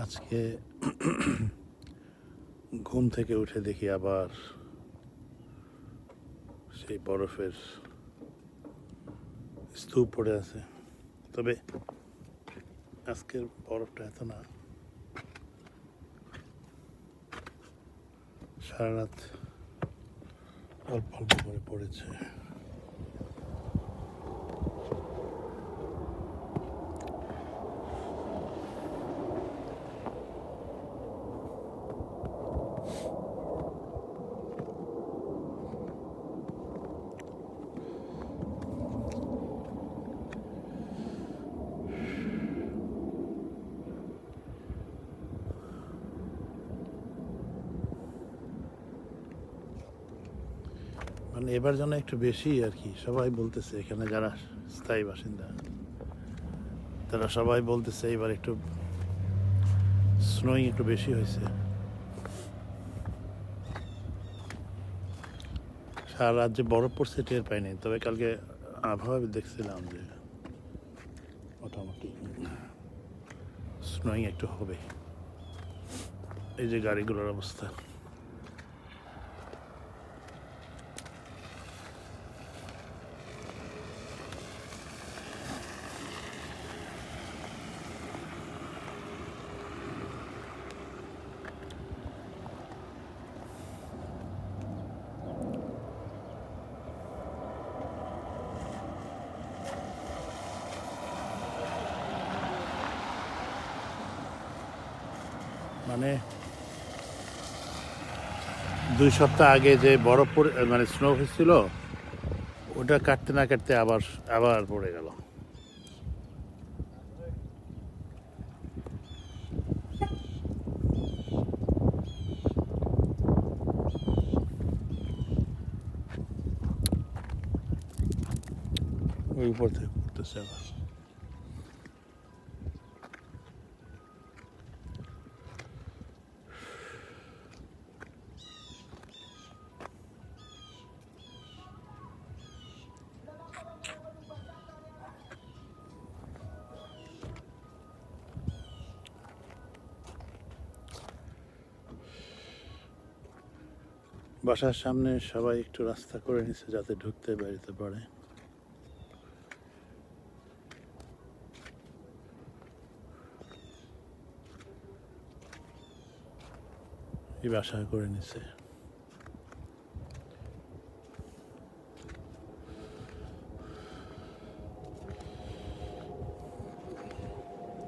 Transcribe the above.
আজকে ঘুম থেকে উঠে দেখি আবার সেই বরফের স্তূপ পড়ে আছে। তবে আজকের বরফটা এত না, সারা রাত অল্প অল্প করে পড়েছে। মানে এবার যেন একটু বেশি আর কি, সবাই বলতেছে এখানে যারা স্থায়ী বাসিন্দা তারা সবাই বলতেছে এবার একটু স্নোয়িং একটু বেশি হয়েছে। সারা রাত যে বরফ পড়ছে টের পাইনি, তবে কালকে আবহাওয়া দেখছিলাম যে মোটামুটি স্নোয়িং একটু হবে। এই যে গাড়িগুলোর অবস্থা, মানে 2 সপ্তাহ আগে যে বরফ পড়ে মানে স্নো হয়েছিল ওটা কাটতে না কাটতে আবার আবার পড়ে গেল। ওই উপর থেকে পড়তেছে আবার। বাসার সামনে সবাই একটু রাস্তা করে নিচ্ছে যাতে ঢুকতে বেরোতে পারে। এই বাসা করে নিচ্ছে।